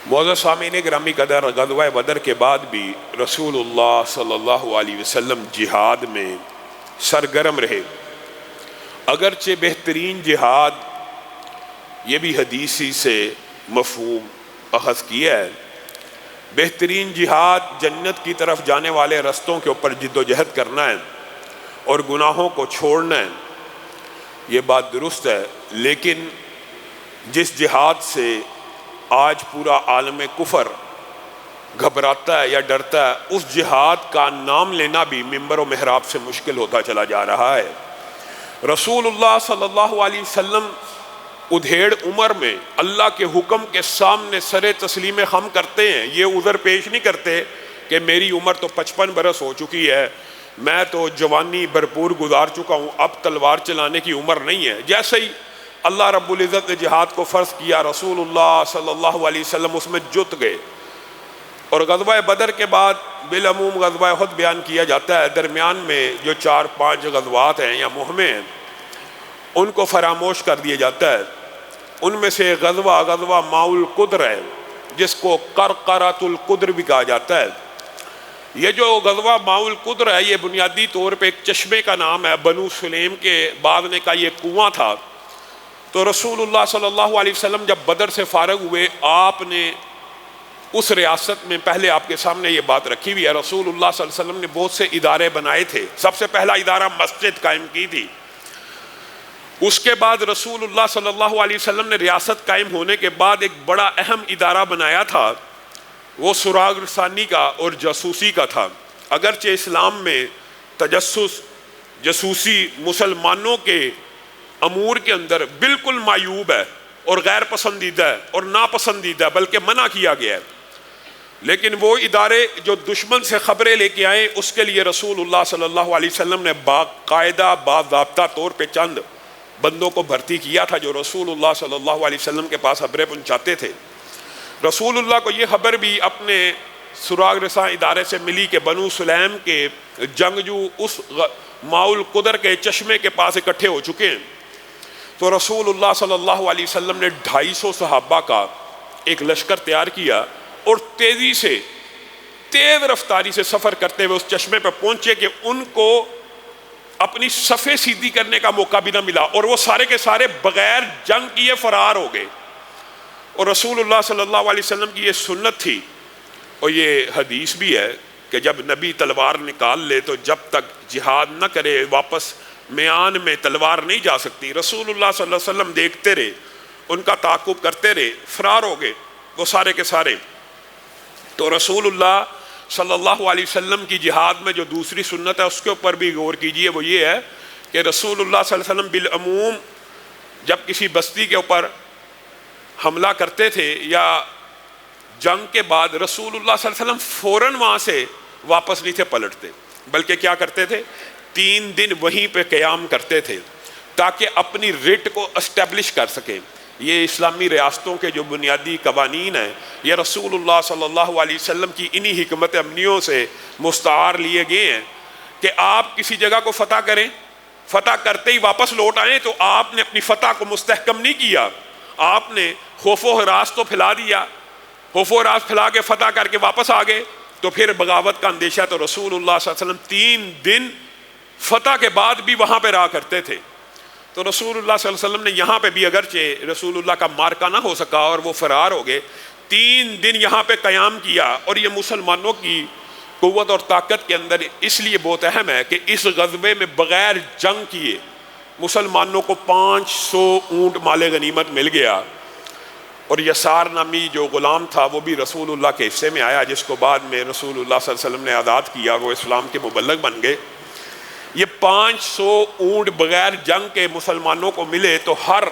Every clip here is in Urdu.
معزز سامعین گرامی قدر، غزوہ بدر کے بعد بھی رسول اللہ صلی اللہ علیہ وسلم جہاد میں سرگرم رہے۔ اگرچہ بہترین جہاد، یہ بھی حدیثی سے مفہوم اخذ کیا ہے، بہترین جہاد جنت کی طرف جانے والے رستوں کے اوپر جد و جہد کرنا ہے اور گناہوں کو چھوڑنا ہے، یہ بات درست ہے۔ لیکن جس جہاد سے آج پورا عالم کفر گھبراتا ہے یا ڈرتا ہے، اس جہاد کا نام لینا بھی منبر و محراب سے مشکل ہوتا چلا جا رہا ہے۔ رسول اللہ صلی اللہ علیہ وسلم ادھیڑ عمر میں اللہ کے حکم کے سامنے سر تسلیم خم کرتے ہیں، یہ عذر پیش نہیں کرتے کہ میری عمر تو 55 برس ہو چکی ہے، میں تو جوانی بھرپور گزار چکا ہوں، اب تلوار چلانے کی عمر نہیں ہے۔ جیسے ہی اللہ رب العزت نے جہاد کو فرض کیا، رسول اللہ صلی اللہ علیہ وسلم اس میں جت گئے۔ اور غزوہ بدر کے بعد بالعموم غزوہ احد بیان کیا جاتا ہے، درمیان میں جو 4-5 غزوات ہیں یا مہمیں ہیں ان کو فراموش کر دیا جاتا ہے۔ ان میں سے غزوہ ماؤ القدر ہے، جس کو قرقرۃ القدر بھی کہا جاتا ہے۔ یہ جو غزوہ ماؤ القدر ہے، یہ بنیادی طور پہ ایک چشمے کا نام ہے، بنو سلیم کے بعد نے کا یہ کنواں تھا۔ تو رسول اللہ صلی اللہ علیہ وسلم جب بدر سے فارغ ہوئے، آپ نے اس ریاست میں، پہلے آپ کے سامنے یہ بات رکھی ہوئی ہے، رسول اللہ صلی اللہ علیہ وسلم نے بہت سے ادارے بنائے تھے۔ سب سے پہلا ادارہ مسجد قائم کی تھی۔ اس کے بعد رسول اللہ صلی اللہ علیہ وسلم نے ریاست قائم ہونے کے بعد ایک بڑا اہم ادارہ بنایا تھا، وہ سراغ رسانی کا اور جاسوسی کا تھا۔ اگرچہ اسلام میں تجسس، جاسوسی مسلمانوں کے امور کے اندر بالکل معیوب ہے اور غیر پسندیدہ ہے اور ناپسندیدہ ہے، بلکہ منع کیا گیا ہے، لیکن وہ ادارے جو دشمن سے خبریں لے کے آئیں، اس کے لیے رسول اللہ صلی اللہ علیہ وسلم نے باقاعدہ باضابطہ طور پہ چند بندوں کو بھرتی کیا تھا جو رسول اللہ صلی اللہ علیہ وسلم کے پاس خبریں پہنچاتے تھے۔ رسول اللہ کو یہ خبر بھی اپنے سراغ رساں ادارے سے ملی کہ بنو سلیم کے جنگجو اس ماؤ القدر کے چشمے کے پاس اکٹھے ہو چکے ہیں۔ تو رسول اللہ صلی اللہ علیہ وسلم نے 250 صحابہ کا ایک لشکر تیار کیا اور تیز رفتاری سے سفر کرتے ہوئے اس چشمے پہ پہنچے کہ ان کو اپنی صفیں سیدھی کرنے کا موقع بھی نہ ملا، اور وہ سارے کے سارے بغیر جنگ کیے فرار ہو گئے۔ اور رسول اللہ صلی اللہ علیہ وسلم کی یہ سنت تھی، اور یہ حدیث بھی ہے کہ جب نبی تلوار نکال لے تو جب تک جہاد نہ کرے واپس میان میں تلوار نہیں جا سکتی۔ رسول اللہ صلی اللہ علیہ وسلم دیکھتے رہے، ان کا تعاقب کرتے رہے، فرار ہو گئے وہ سارے کے سارے۔ تو رسول اللہ صلی اللہ علیہ وسلم کی جہاد میں جو دوسری سنت ہے اس کے اوپر بھی غور کیجئے، وہ یہ ہے کہ رسول اللہ صلی اللہ علیہ وسلم بالعموم جب کسی بستی کے اوپر حملہ کرتے تھے یا جنگ کے بعد، رسول اللہ صلی اللہ علیہ وسلم فوراً وہاں سے واپس نہیں تھے پلٹتے، بلکہ کیا کرتے تھے، 3 دن وہیں پہ قیام کرتے تھے تاکہ اپنی رٹ کو اسٹیبلش کر سکیں۔ یہ اسلامی ریاستوں کے جو بنیادی قوانین ہیں، یہ رسول اللہ صلی اللہ علیہ وسلم کی انہی حکمت عملیوں سے مستعار لیے گئے ہیں کہ آپ کسی جگہ کو فتح کریں، فتح کرتے ہی واپس لوٹ آئیں تو آپ نے اپنی فتح کو مستحکم نہیں کیا، آپ نے خوف و ہراس تو پھیلا دیا، خوف و ہراس پھیلا کے فتح کر کے واپس آ گئے تو پھر بغاوت کا اندیشہ۔ تو رسول اللہ صلی اللہ علیہ وسلم 3 دن فتح کے بعد بھی وہاں پہ رہا کرتے تھے۔ تو رسول اللہ صلی اللہ علیہ وسلم نے یہاں پہ بھی، اگرچہ رسول اللہ کا مارکا نہ ہو سکا اور وہ فرار ہو گئے، 3 دن یہاں پہ قیام کیا۔ اور یہ مسلمانوں کی قوت اور طاقت کے اندر اس لیے بہت اہم ہے کہ اس غزوے میں بغیر جنگ کیے مسلمانوں کو 500 اونٹ مال غنیمت مل گیا، اور یسار نامی جو غلام تھا وہ بھی رسول اللہ کے حصے میں آیا، جس کو بعد میں رسول اللہ صلی اللہ علیہ وسلم نے آزاد کیا، وہ اسلام کے مبلغ بن گئے۔ یہ 500 اونٹ بغیر جنگ کے مسلمانوں کو ملے تو ہر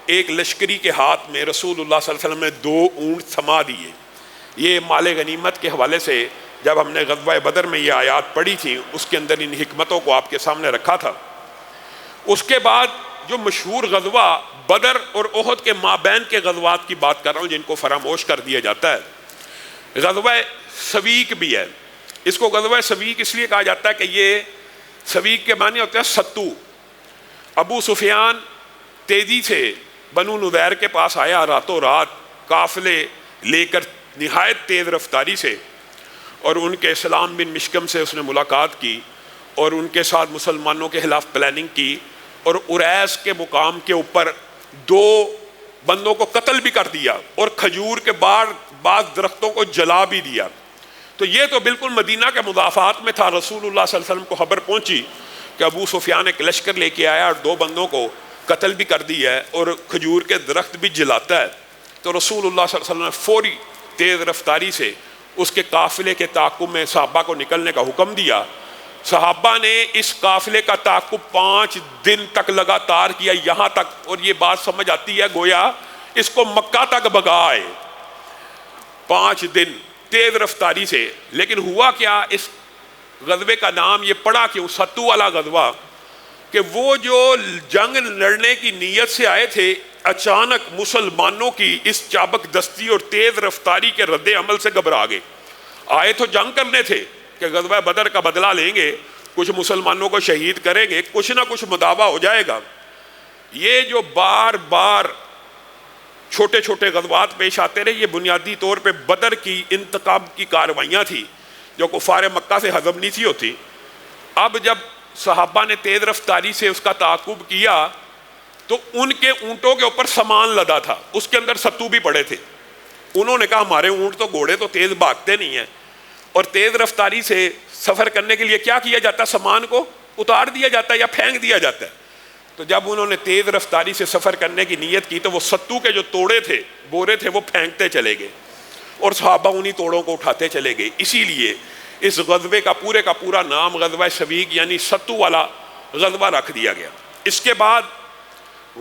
ایک لشکری کے ہاتھ میں رسول اللہ صلی اللہ علیہ وسلم نے 2 اونٹ تھما دیے۔ یہ مال غنیمت کے حوالے سے جب ہم نے غزوہ بدر میں یہ آیات پڑھی تھی، اس کے اندر ان حکمتوں کو آپ کے سامنے رکھا تھا۔ اس کے بعد جو مشہور غزوہ بدر اور احد کے مابین کے غزوات کی بات کر رہا ہوں، جن کو فراموش کر دیا جاتا ہے، غزوہ سویق بھی ہے۔ اس کو غزوہ سویق اس لیے کہا جاتا ہے کہ یہ سویق کے معنی ہوتے ہیں ستو۔ ابو سفیان تیزی سے بنو نذیر کے پاس آیا، راتوں رات قافلے لے کر نہایت تیز رفتاری سے، اور ان کے سلام بن مشکم سے اس نے ملاقات کی اور ان کے ساتھ مسلمانوں کے خلاف پلاننگ کی، اور اریس کے مقام کے اوپر 2 بندوں کو قتل بھی کر دیا اور کھجور کے بعض درختوں کو جلا بھی دیا۔ تو یہ تو بالکل مدینہ کے مضافات میں تھا۔ رسول اللہ صلی اللہ علیہ وسلم کو خبر پہنچی کہ ابو سفیان ایک لشکر لے کے آیا اور 2 بندوں کو قتل بھی کر دیا ہے اور کھجور کے درخت بھی جلاتا ہے، تو رسول اللہ صلی اللہ علیہ وسلم نے فوری تیز رفتاری سے اس کے قافلے کے تعاقب میں صحابہ کو نکلنے کا حکم دیا۔ صحابہ نے اس قافلے کا تعاقب 5 دن تک لگاتار کیا، یہاں تک، اور یہ بات سمجھ آتی ہے گویا اس کو مکہ تک بھگائے 5 دن تیز رفتاری سے۔ لیکن ہوا کیا، اس غزوے کا نام یہ پڑا کیوں ستو والا غزوہ، کہ وہ جو جنگ لڑنے کی نیت سے آئے تھے، اچانک مسلمانوں کی اس چابک دستی اور تیز رفتاری کے رد عمل سے گھبرا گئے۔ آئے تو جنگ کرنے تھے کہ غزوہ بدر کا بدلہ لیں گے، کچھ مسلمانوں کو شہید کریں گے، کچھ نہ کچھ مداوع ہو جائے گا۔ یہ جو بار بار چھوٹے چھوٹے غزوات پیش آتے رہے، یہ بنیادی طور پہ بدر کی انتقام کی کارروائیاں تھیں جو کفار مکہ سے ہضم نہیں تھی ہوتی۔ اب جب صحابہ نے تیز رفتاری سے اس کا تعاقب کیا تو ان کے اونٹوں کے اوپر سامان لدا تھا، اس کے اندر ستو بھی پڑے تھے۔ انہوں نے کہا ہمارے اونٹ تو گھوڑے تو تیز بھاگتے نہیں ہیں، اور تیز رفتاری سے سفر کرنے کے لیے کیا کیا جاتا ہے، سامان کو اتار دیا جاتا ہے یا پھینک دیا جاتا ہے۔ تو جب انہوں نے تیز رفتاری سے سفر کرنے کی نیت کی تو وہ ستو کے جو توڑے تھے، بورے تھے، وہ پھینکتے چلے گئے اور صحابہ انہی توڑوں کو اٹھاتے چلے گئے۔ اسی لیے اس غزوے کا پورا نام غزوہ سویق یعنی ستو والا غزوہ رکھ دیا گیا۔ اس کے بعد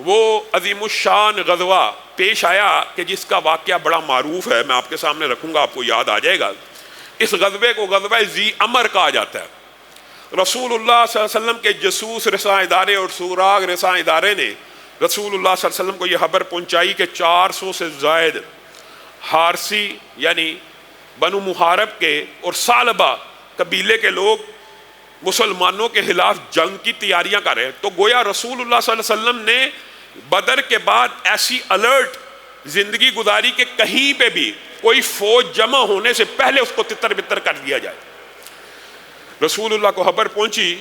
وہ عظیم الشان غزوہ پیش آیا کہ جس کا واقعہ بڑا معروف ہے، میں آپ کے سامنے رکھوں گا، آپ کو یاد آ جائے گا۔ اس غزوے کو غزوہ ذی امر کہا جاتا ہے۔ رسول اللہ صلی اللہ علیہ وسلم کے جاسوس رساں ادارے اور سراغ رساں ادارے نے رسول اللہ صلی اللہ علیہ وسلم کو یہ خبر پہنچائی کہ 400 سے زائد حارسی یعنی بنو محارب کے اور ثعلبہ قبیلے کے لوگ مسلمانوں کے خلاف جنگ کی تیاریاں کر رہے ہیں۔ تو گویا رسول اللہ صلی اللہ علیہ وسلم نے بدر کے بعد ایسی الرٹ زندگی گزاری کہ کہیں پہ بھی کوئی فوج جمع ہونے سے پہلے اس کو تتر بتر کر دیا جائے۔ رسول اللہ کو خبر پہنچی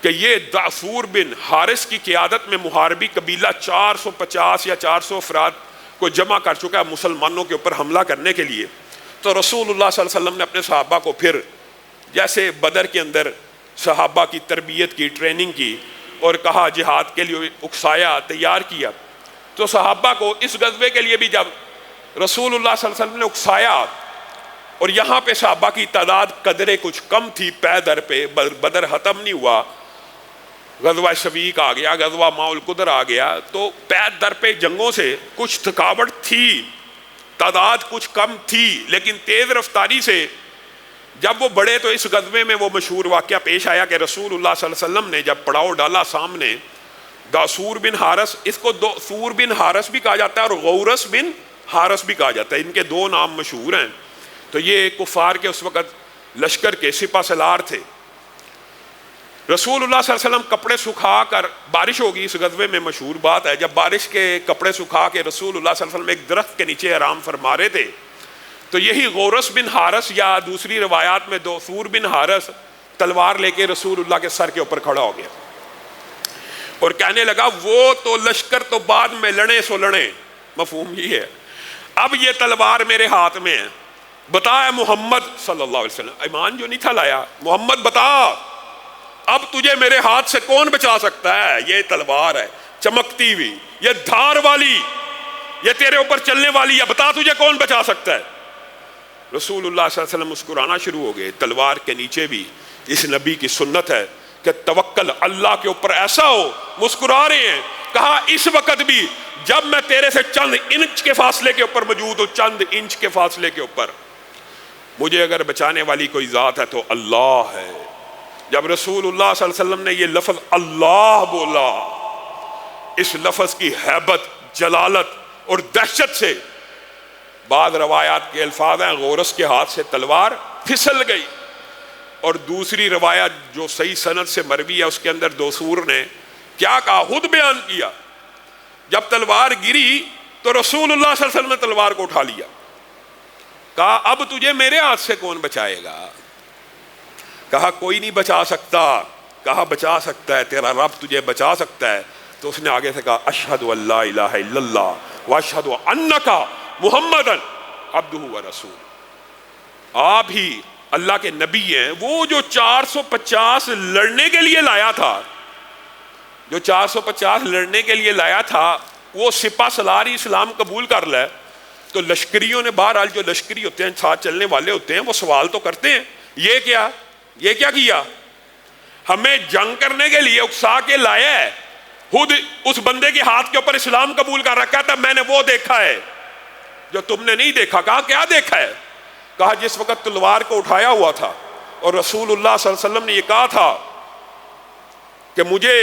کہ یہ دعفور بن حارث کی قیادت میں محاربی قبیلہ 450 یا 400 افراد کو جمع کر چکا ہے مسلمانوں کے اوپر حملہ کرنے کے لیے۔ تو رسول اللہ صلی اللہ علیہ وسلم نے اپنے صحابہ کو پھر جیسے بدر کے اندر صحابہ کی تربیت کی، ٹریننگ کی اور کہا جہاد کے لیے اکسایا، تیار کیا، تو صحابہ کو اس غزوے کے لیے بھی جب رسول اللہ صلی اللہ علیہ وسلم نے اکسایا، اور یہاں پہ صحابہ کی تعداد قدرے کچھ کم تھی، پے در پہ بدر ختم نہیں ہوا، غزوہ سویق آ گیا، غزوہ ماؤ القدر آ گیا، تو پے در پہ جنگوں سے کچھ تھکاوٹ تھی، تعداد کچھ کم تھی، لیکن تیز رفتاری سے جب وہ بڑھے تو اس غزوے میں وہ مشہور واقعہ پیش آیا کہ رسول اللہ صلی اللہ علیہ وسلم نے جب پڑاؤ ڈالا سامنے، داسور بن حارث، اس کو داسور بن حارث بھی کہا جاتا ہے اور غورس بن حارث بھی کہا جاتا ہے، ان کے 2 نام مشہور ہیں۔ تو یہ کفار کے اس وقت لشکر کے سپہ سالار تھے۔ رسول اللہ صلی اللہ علیہ وسلم کپڑے سکھا کر، بارش ہوگی اس غزوے میں مشہور بات ہے، جب بارش کے کپڑے سکھا کے رسول اللہ صلی اللہ علیہ وسلم ایک درخت کے نیچے آرام فرما رہے تھے، تو یہی غورس بن حارث یا دوسری روایات میں داسور بن حارث تلوار لے کے رسول اللہ کے سر کے اوپر کھڑا ہو گیا اور کہنے لگا وہ تو لشکر تو بعد میں لڑے سو لڑے، مفہوم یہ ہے، اب یہ تلوار میرے ہاتھ میں ہے، بتا ہے محمد صلی اللہ علیہ وسلم، ایمان جو نہیں تھا لایا، محمد بتا اب تجھے میرے ہاتھ سے کون بچا سکتا ہے، یہ تلوار ہے چمکتی ہوئی، یہ دھار والی، یہ تیرے اوپر چلنے والی ہے، بتا تجھے کون بچا سکتا ہے۔ رسول اللہ صلی اللہ علیہ وسلم مسکرانا شروع ہو گئے۔ تلوار کے نیچے بھی اس نبی کی سنت ہے کہ توکل اللہ کے اوپر ایسا ہو، مسکرا رہے ہیں، کہا اس وقت بھی جب میں تیرے سے چند انچ کے فاصلے کے اوپر موجود ہوں، چند انچ کے فاصلے کے اوپر، مجھے اگر بچانے والی کوئی ذات ہے تو اللہ ہے۔ جب رسول اللہ صلی اللہ علیہ وسلم نے یہ لفظ اللہ بولا، اس لفظ کی ہیبت، جلالت اور دہشت سے بعض روایات کے الفاظ ہیں غورس کے ہاتھ سے تلوار پھسل گئی، اور دوسری روایت جو صحیح سند سے مروی ہے اس کے اندر داسور نے کیا کہا، خود بیان کیا، جب تلوار گری تو رسول اللہ صلی اللہ علیہ وسلم نے تلوار کو اٹھا لیا کہا اب تجھے میرے ہاتھ سے کون بچائے گا؟ کہا کوئی نہیں بچا سکتا۔ کہا بچا سکتا ہے، تیرا رب تجھے بچا سکتا ہے۔ تو اس نے آگے سے کہا اشہد ان لا الہ الا اللہ واشہد انک محمد عبدہ ورسولہ۔ آپ ہی اللہ کے نبی ہیں۔ وہ جو 450 لڑنے کے لیے لایا تھا، جو 450 لڑنے کے لیے لایا تھا، وہ سپہ سالار اسلام قبول کر لے تو لشکریوں نے، بہرحال جو لشکری ہوتے ہیں، ساتھ چلنے والے ہوتے ہیں، وہ سوال تو کرتے ہیں یہ کیا کیا؟ ہمیں جنگ کرنے کے لیے اکسا کے لایا ہے، خود اس بندے کے ہاتھ کے اوپر اسلام قبول کر رکھا تھا، میں نے وہ دیکھا ہے جو تم نے نہیں دیکھا۔ کہا کیا دیکھا ہے؟ کہا جس وقت تلوار کو اٹھایا ہوا تھا اور رسول اللہ صلی اللہ علیہ وسلم نے یہ کہا تھا کہ مجھے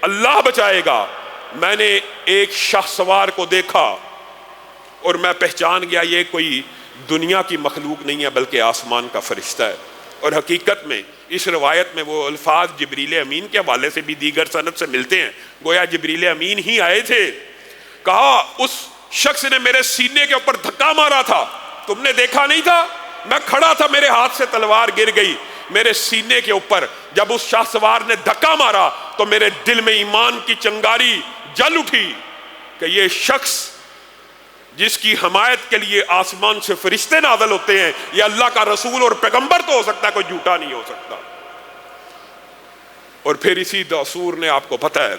اللہ بچائے گا، میں نے ایک شاہ سوار کو دیکھا اور میں پہچان گیا یہ کوئی دنیا کی مخلوق نہیں ہے بلکہ آسمان کا فرشتہ ہے۔ اور حقیقت میں اس روایت میں وہ الفاظ جبریل امین کے حوالے سے بھی دیگر سند سے ملتے ہیں، گویا جبریل امین ہی آئے تھے۔ کہا اس شخص نے میرے سینے کے اوپر دھکا مارا تھا، تم نے دیکھا نہیں تھا؟ میں کھڑا تھا، میرے ہاتھ سے تلوار گر گئی میرے سینے کے اوپر۔ جب اس شاہ سوار نے دھکا مارا تو میرے دل میں ایمان کی چنگاری جل اٹھی کہ یہ شخص جس کی حمایت کے لیے آسمان سے فرشتے نازل ہوتے ہیں، یہ اللہ کا رسول اور پیغمبر تو ہو سکتا ہے، کوئی جھوٹا نہیں ہو سکتا۔ اور پھر اسی دسور نے، آپ کو پتہ ہے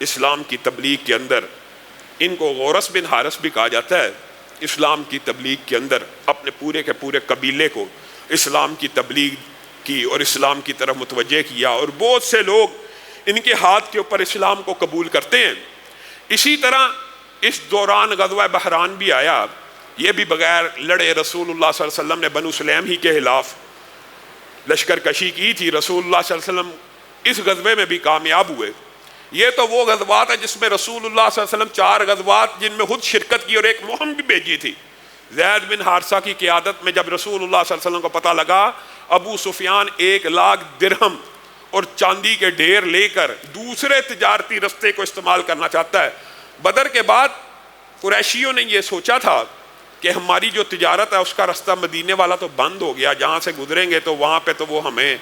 اسلام کی تبلیغ کے اندر ان کو غورث بن حارث بھی کہا جاتا ہے، اسلام کی تبلیغ کے اندر اپنے پورے کے پورے قبیلے کو اسلام کی تبلیغ کی اور اسلام کی طرف متوجہ کیا، اور بہت سے لوگ ان کے ہاتھ کے اوپر اسلام کو قبول کرتے ہیں۔ اسی طرح اس دوران غزوہ بحران بھی آیا، یہ بھی بغیر لڑے رسول اللہ صلی اللہ علیہ وسلم نے بنو سلیم ہی کے خلاف لشکر کشی کی تھی، رسول اللہ صلی اللہ علیہ وسلم اس غزوے میں بھی کامیاب ہوئے۔ یہ تو وہ غزوات ہے جس میں رسول اللہ صلی اللہ علیہ وسلم 4 غزوات جن میں خود شرکت کی اور ایک مہم بھی بھیجی تھی۔ زید بن حارثہ کی قیادت میں جب رسول اللہ صلی اللہ علیہ وسلم کو پتہ لگا ابو سفیان 1 لاکھ درہم اور چاندی کے ڈھیر لے کر دوسرے تجارتی رستے کو استعمال کرنا چاہتا ہے، بدر کے بعد قریشیوں نے یہ سوچا تھا کہ ہماری جو تجارت ہے اس کا رستہ مدینے والا تو بند ہو گیا، جہاں سے گزریں گے تو وہاں پہ تو وہ ہمیں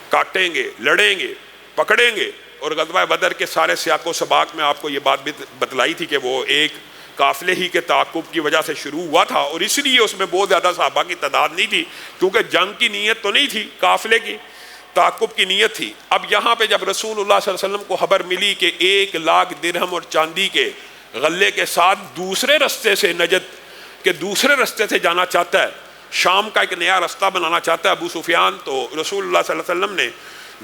کاٹیں گے، لڑیں گے، پکڑیں گے۔ اور غزوہ بدر کے سارے سیاق و سباق میں آپ کو یہ بات بھی بتلائی تھی کہ وہ ایک قافلے ہی کے تعاقب کی وجہ سے شروع ہوا تھا، اور اس لیے اس میں بہت زیادہ صحابہ کی تعداد نہیں تھی، کیونکہ جنگ کی نیت تو نہیں تھی، قافلے کی تعاقب کی نیت تھی۔ اب یہاں پہ جب رسول اللہ صلی اللہ علیہ وسلم کو خبر ملی کہ 1 لاکھ درہم اور چاندی کے غلے کے ساتھ دوسرے رستے سے نجد کے دوسرے رستے سے جانا چاہتا ہے، شام کا ایک نیا رستہ بنانا چاہتا ہے ابو سفیان، تو رسول اللہ صلی اللہ علیہ وسلم نے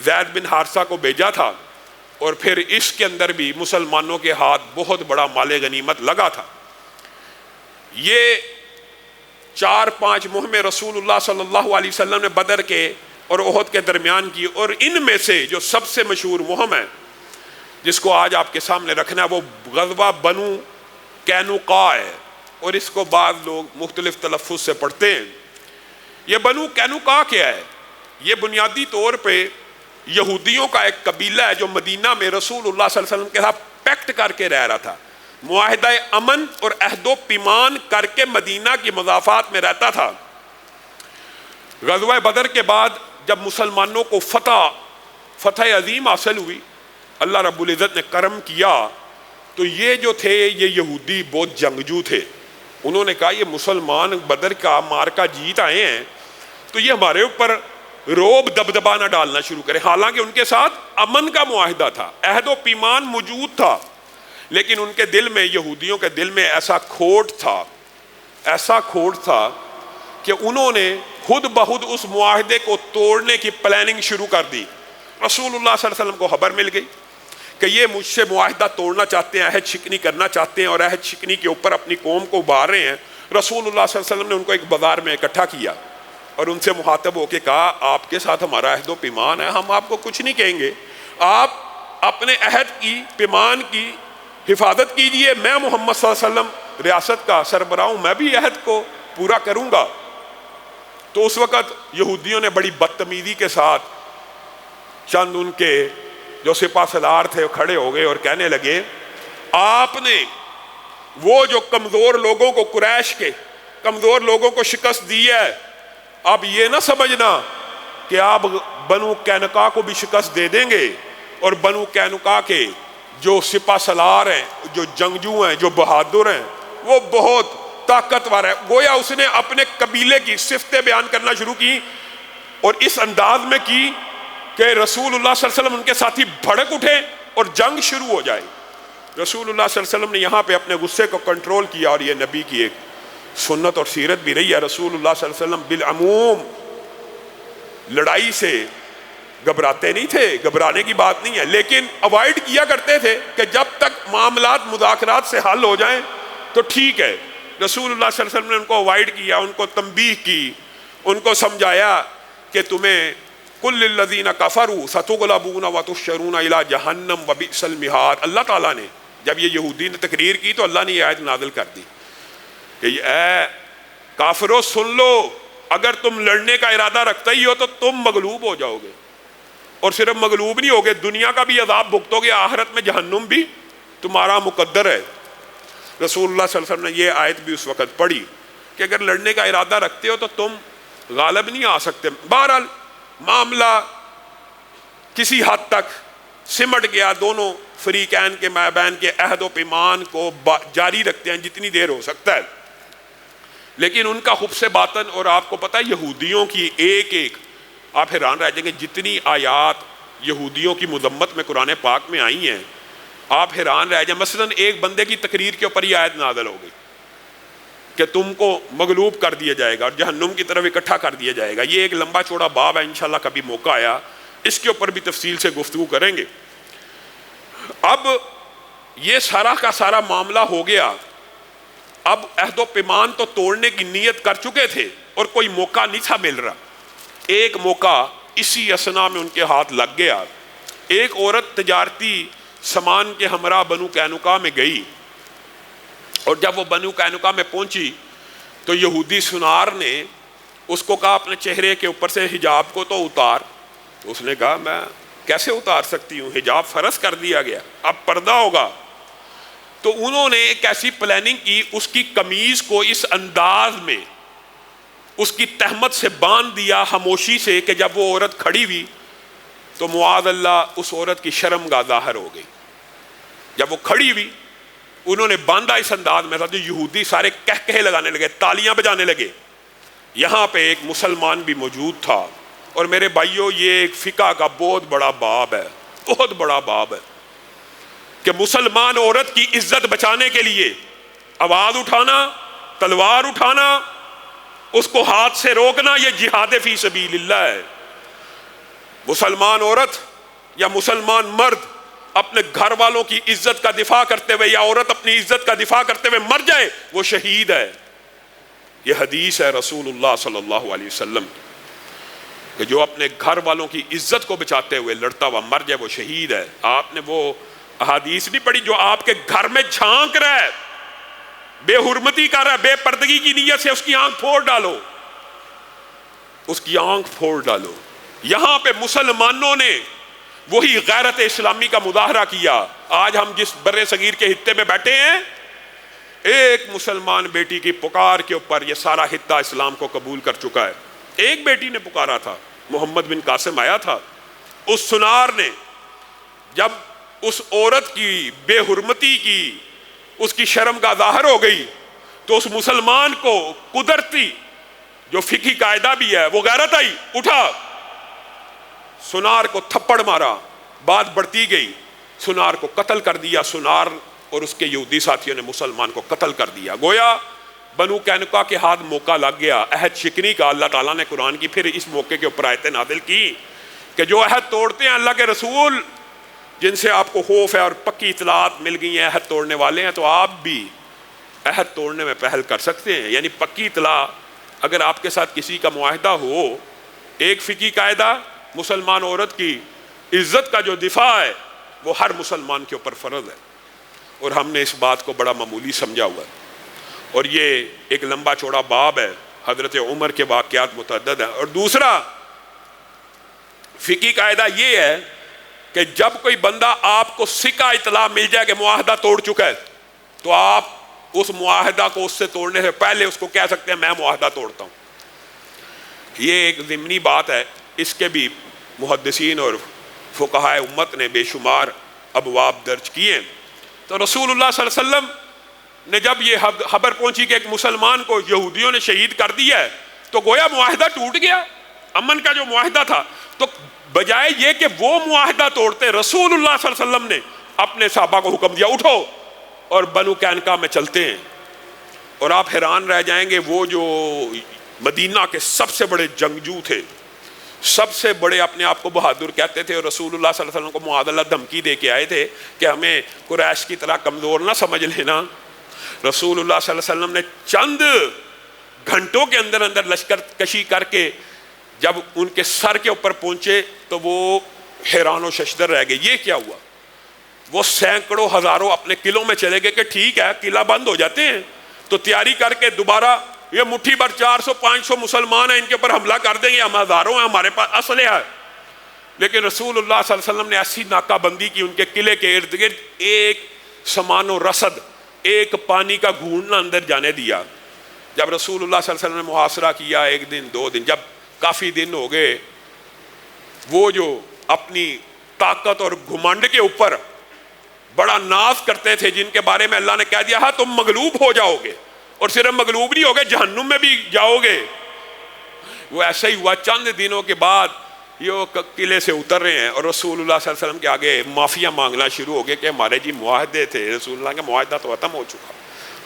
زید بن حارثہ کو بھیجا تھا، اور پھر اس کے اندر بھی مسلمانوں کے ہاتھ بہت بڑا مال غنیمت لگا تھا۔ یہ 4-5 مہمیں رسول اللہ صلی اللہ علیہ وسلم نے بدر کے اور احد کے درمیان کی، اور ان میں سے جو سب سے مشہور مہم ہے جس کو آج آپ کے سامنے رکھنا ہے وہ غزوہ بنو قینقاع ہے، اور اس کو بعض لوگ مختلف تلفظ سے پڑھتے ہیں۔ یہ بنو قینقاع کیا ہے؟ یہ بنیادی طور پہ یہودیوں کا ایک قبیلہ ہے جو مدینہ میں رسول اللہ صلی اللہ علیہ وسلم کے ساتھ پیکٹ کر کے رہ رہا تھا، معاہدہ امن اور عہد و پیمان کر کے مدینہ کی مضافات میں رہتا تھا۔ غزوہ بدر کے بعد جب مسلمانوں کو فتح عظیم حاصل ہوئی، اللہ رب العزت نے کرم کیا، تو یہ جو تھے یہ یہودی بہت جنگجو تھے، انہوں نے کہا یہ مسلمان بدر کا مارکا جیت آئے ہیں تو یہ ہمارے اوپر روب دبدبا نہ ڈالنا شروع کرے۔ حالانکہ ان کے ساتھ امن کا معاہدہ تھا، عہد و پیمان موجود تھا، لیکن ان کے دل میں، یہودیوں کے دل میں ایسا کھوٹ تھا کہ انہوں نے خود بخود اس معاہدے کو توڑنے کی پلاننگ شروع کر دی۔ رسول اللہ صلی اللہ علیہ وسلم کو خبر مل گئی کہ یہ مجھ سے معاہدہ توڑنا چاہتے ہیں، عہد شکنی کرنا چاہتے ہیں، اور عہد شکنی کے اوپر اپنی قوم کو ابھار رہے ہیں۔ رسول اللہ صلی اللہ علیہ وسلم نے ان کو ایک بازار میں اکٹھا کیا اور ان سے مخاطب ہو کے کہا آپ کے ساتھ ہمارا عہد و پیمان ہے، ہم آپ کو کچھ نہیں کہیں گے، آپ اپنے عہد کی پیمان کی حفاظت کیجئے، میں محمد صلی اللہ علیہ وسلم ریاست کا سربراہ ہوں، میں بھی عہد کو پورا کروں گا۔ تو اس وقت یہودیوں نے بڑی بدتمیزی کے ساتھ چند ان کے جو سپہ سالار تھے کھڑے ہو گئے اور کہنے لگے آپ نے وہ جو کمزور لوگوں کو قریش کے کمزور لوگوں کو شکست دی ہے، اب یہ نہ سمجھنا کہ آپ بنو قینقاع کو بھی شکست دے دیں گے، اور بنو قینقاع کے جو سپہ سالار ہیں، جو جنگجو ہیں، جو بہادر ہیں، وہ بہت طاقتور ہے۔ گویا اس نے اپنے قبیلے کی صفتیں بیان کرنا شروع کی، اور اس انداز میں کی کہ رسول اللہ صلی اللہ علیہ وسلم ان کے ساتھی بھڑک اٹھے اور جنگ شروع ہو جائے۔ رسول اللہ صلی اللہ علیہ وسلم نے یہاں پہ اپنے غصے کو کنٹرول کیا، اور یہ نبی کی ایک سنت اور سیرت بھی رہی ہے۔ رسول اللہ صلی اللہ علیہ وسلم بالعموم لڑائی سے گھبراتے نہیں تھے، گھبرانے کی بات نہیں ہے، لیکن اوائڈ کیا کرتے تھے کہ جب تک معاملات مذاکرات سے حل ہو جائیں تو ٹھیک ہے۔ رسول اللہ صلی اللہ علیہ وسلم نے ان کو اوائڈ کیا، ان کو تنبیہ کی، ان کو سمجھایا کہ تمہیں کل الذین کفروا ستغلبون وتحشرون الی جہنم وبئس المہاد۔ اللہ تعالیٰ نے جب یہ یہودی نے تقریر کی تو اللہ نے یہ آیت نازل کر دی کہ اے کافرو سن لو، اگر تم لڑنے کا ارادہ رکھتے ہی ہو تو تم مغلوب ہو جاؤ گے، اور صرف مغلوب نہیں ہوگے، دنیا کا بھی عذاب بھگتو گے، آخرت میں جہنم بھی تمہارا مقدر ہے۔ رسول اللہ صلی اللہ علیہ وسلم نے یہ آیت بھی اس وقت پڑھی کہ اگر لڑنے کا ارادہ رکھتے ہو تو تم غالب نہیں آ سکتے۔ بہرحال معاملہ کسی حد تک سمٹ گیا، دونوں فریقین کے مابین کے عہد و پیمان کو جاری رکھتے ہیں جتنی دیر ہو سکتا ہے، لیکن ان کا خبث باطن، اور آپ کو پتہ ہے یہودیوں کی ایک ایک، آپ حیران رہ جائیں گے جتنی آیات یہودیوں کی مذمت میں قرآن پاک میں آئی ہیں، آپ حیران رہ جائیں۔ مثلا ایک بندے کی تقریر کے اوپر یہ آیت نازل ہو گئی کہ تم کو مغلوب کر دیا جائے گا اور جہنم کی طرف اکٹھا کر دیا جائے گا۔ یہ ایک لمبا چوڑا باب ہے، انشاءاللہ کبھی موقع آیا اس کے اوپر بھی تفصیل سے گفتگو کریں گے۔ اب یہ سارا کا سارا معاملہ ہو گیا، اب عہد و پیمان تو توڑنے کی نیت کر چکے تھے اور کوئی موقع نہیں تھا مل رہا۔ ایک موقع اسی اسنا میں ان کے ہاتھ لگ گیا۔ ایک عورت تجارتی سامان کے ہمراہ بنو قینقاع میں گئی، اور جب وہ بنو قینقاع میں پہنچی تو یہودی سنار نے اس کو کہا اپنے چہرے کے اوپر سے حجاب کو تو اتار۔ تو اس نے کہا میں کیسے اتار سکتی ہوں، حجاب فرض کر دیا گیا، اب پردہ ہوگا۔ تو انہوں نے ایک ایسی پلاننگ کی، اس کی قمیض کو اس انداز میں اس کی تہمت سے باندھ دیا خاموشی سے کہ جب وہ عورت کھڑی ہوئی تو معاذ اللہ اس عورت کی شرمگاہ ظاہر ہو گئی۔ جب وہ کھڑی ہوئی انہوں نے باندھا اس انداز میں تھا، تو یہودی سارے کہکہے لگانے لگے، تالیاں بجانے لگے۔ یہاں پہ ایک مسلمان بھی موجود تھا، اور میرے بھائیوں یہ ایک فقہ کا بہت بڑا باب ہے، بہت بڑا باب ہے کہ مسلمان عورت کی عزت بچانے کے لیے آواز اٹھانا، تلوار اٹھانا، اس کو ہاتھ سے روکنا، یہ جہاد فی سبیل اللہ ہے۔ مسلمان عورت یا مسلمان مرد اپنے گھر والوں کی عزت کا دفاع کرتے ہوئے، یا عورت اپنی عزت کا دفاع کرتے ہوئے مر جائے وہ شہید ہے۔ یہ حدیث ہے رسول اللہ صلی اللہ علیہ وسلم کہ جو اپنے گھر والوں کی عزت کو بچاتے ہوئے لڑتا ہوا مر جائے وہ شہید ہے۔ آپ نے وہ احادیث نہیں پڑھی جو آپ کے گھر میں جھانک رہا ہے، بے حرمتی کر رہا ہے، بے پردگی کی نیت سے اس کی آنکھ پھوڑ ڈالو، اس کی آنکھ پھوڑ ڈالو۔ یہاں پہ مسلمانوں نے وہی غیرت اسلامی کا مظاہرہ کیا۔ آج ہم جس بر صغیر کے خطے میں بیٹھے ہیں، ایک مسلمان بیٹی کی پکار کے اوپر یہ سارا خطہ اسلام کو قبول کر چکا ہے۔ ایک بیٹی نے پکارا تھا، محمد بن قاسم آیا تھا، اس سنار نے جب اس عورت کی بے حرمتی کی، اس کی شرم کا ظاہر ہو گئی، تو اس مسلمان کو قدرتی جو فقہی قاعدہ بھی ہے وہ غیرت آئی، اٹھا، سنار کو تھپڑ مارا، بات بڑھتی گئی، سنار کو قتل کر دیا۔ سنار اور اس کے یہودی ساتھیوں نے مسلمان کو قتل کر دیا۔ گویا بنو قینقاع کے ہاتھ موقع لگ گیا عہد شکنی کا۔ اللہ تعالیٰ نے قرآن کی پھر اس موقع کے اوپر آیتیں نازل کی کہ جو عہد توڑتے ہیں اللہ کے رسول جن سے آپ کو خوف ہے اور پکی اطلاعات مل گئی ہیں عہد توڑنے والے ہیں، تو آپ بھی عہد توڑنے میں پہل کر سکتے ہیں۔ یعنی پکی اطلاع اگر آپ کے ساتھ کسی کا معاہدہ ہو، ایک فقہی قاعدہ مسلمان عورت کی عزت کا جو دفاع ہے وہ ہر مسلمان کے اوپر فرض ہے، اور ہم نے اس بات کو بڑا معمولی سمجھا ہوا ہے۔ اور یہ ایک لمبا چوڑا باب ہے، حضرت عمر کے واقعات متعدد ہیں۔ اور دوسرا فقہی قاعدہ یہ ہے کہ جب کوئی بندہ آپ کو سکہ اطلاع مل جائے کہ معاہدہ توڑ چکا ہے، تو آپ اس معاہدہ کو اس سے توڑنے سے پہلے اس کو کہہ سکتے ہیں میں معاہدہ توڑتا ہوں. یہ ایک ضمنی بات ہے، اس کے بھی محدثین اور فقہائے امت نے بے شمار ابواب درج کیے. تو رسول اللہ صلی اللہ علیہ وسلم نے جب یہ خبر پہنچی کہ ایک مسلمان کو یہودیوں نے شہید کر دیا ہے تو گویا معاہدہ ٹوٹ گیا، امن کا جو معاہدہ تھا. تو بجائے یہ کہ وہ معاہدہ توڑتے، رسول اللہ صلی اللہ علیہ وسلم نے اپنے صحابہ کو حکم دیا اٹھو اور بنو قینقاع میں چلتے ہیں. اور آپ حیران رہ جائیں گے، وہ جو مدینہ کے سب سے بڑے جنگجو تھے، سب سے بڑے اپنے آپ کو بہادر کہتے تھے، اور رسول اللہ صلی اللہ علیہ وسلم کو معاذ اللہ دھمکی دے کے آئے تھے کہ ہمیں قریش کی طرح کمزور نہ سمجھ لینا. رسول اللہ صلی اللہ علیہ وسلم نے چند گھنٹوں کے اندر اندر لشکر کشی کر کے جب ان کے سر کے اوپر پہنچے تو وہ حیران و ششدر رہ گئے. یہ کیا ہوا؟ وہ سینکڑوں ہزاروں اپنے قلعوں میں چلے گئے کہ ٹھیک ہے قلعہ بند ہو جاتے ہیں تو تیاری کر کے دوبارہ یہ مٹھی بھر 400-500 مسلمان ہیں، ان کے اوپر حملہ کر دیں گے، ہم ہزاروں ہیں، ہمارے پاس اسلحہ ہے. لیکن رسول اللہ صلی اللہ علیہ وسلم نے ایسی ناکہ بندی کی ان کے قلعے کے ارد گرد، ایک سامان و رسد، ایک پانی کا گھونٹ نہ اندر جانے دیا. جب رسول اللہ صلی اللہ علیہ وسلم نے محاصرہ کیا 1 دن 2 دن، جب کافی دن ہو گئے، وہ جو اپنی طاقت اور گھمنڈ کے اوپر بڑا ناز کرتے تھے، جن کے بارے میں اللہ نے کہہ دیا ہاں تم مغلوب ہو جاؤ گے، اور صرف مغلوب نہیں ہوگے جہنم میں بھی جاؤ گے، وہ ایسا ہی ہوا. چند دنوں کے بعد یہ قلعے سے اتر رہے ہیں اور رسول اللہ صلی اللہ علیہ وسلم کے آگے معافیاں مانگنا شروع ہو گئے کہ ہمارے جی معاہدے تھے. رسول اللہ کا معاہدہ تو ختم ہو چکا،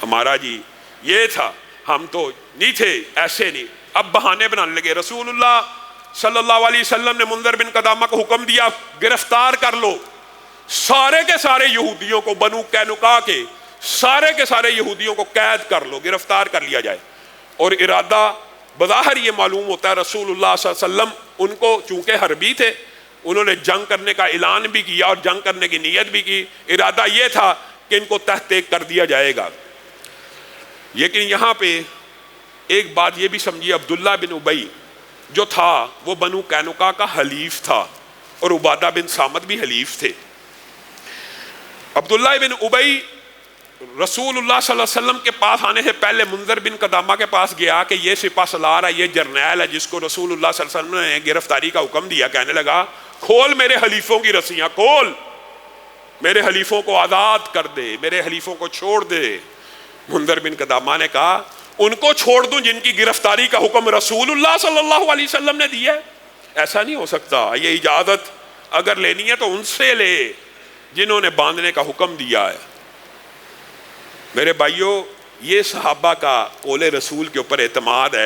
ہمارا جی یہ تھا، ہم تو نہیں تھے، ایسے نہیں. اب بہانے بنانے لگے. رسول اللہ صلی اللہ علیہ وسلم نے منذر بن قدامہ کو حکم دیا گرفتار کر لو سارے کے سارے یہودیوں کو، بنو قینقاع کے سارے یہودیوں کو قید کر لو، گرفتار کر لیا جائے. اور ارادہ بظاہر یہ معلوم ہوتا ہے رسول اللہ صلی اللہ علیہ وسلم ان کو چونکہ حربی تھے، انہوں نے جنگ کرنے کا اعلان بھی کیا اور جنگ کرنے کی نیت بھی کی. ارادہ یہ تھا کہ ان کو تحت کر دیا جائے گا. لیکن یہاں پہ ایک بات یہ بھی سمجھیے، عبداللہ بن ابی جو تھا وہ بنو قینقاع کا حلیف تھا اور عبادہ بن صامت بھی حلیف تھے. عبداللہ بن ابی رسول اللہ صلی اللہ علیہ وسلم کے پاس آنے سے پہلے منذر بن قدامہ کے پاس گیا کہ یہ سپہ سالار ہے، یہ جرنیل ہے جس کو رسول اللہ صلی اللہ علیہ وسلم نے گرفتاری کا حکم دیا. کہنے لگا کھول میرے حلیفوں کی رسیاں، کھول، میرے حلیفوں کو آزاد کر دے، میرے حلیفوں کو چھوڑ دے. منذر بن قدامہ نے کہا ان کو چھوڑ دوں جن کی گرفتاری کا حکم رسول اللہ صلی اللہ علیہ وسلم نے دیا ہے؟ ایسا نہیں ہو سکتا. یہ اجازت اگر لینی ہے تو ان سے لے جنہوں نے باندھنے کا حکم دیا ہے. میرے بھائیوں، یہ صحابہ کا قول رسول کے اوپر اعتماد ہے.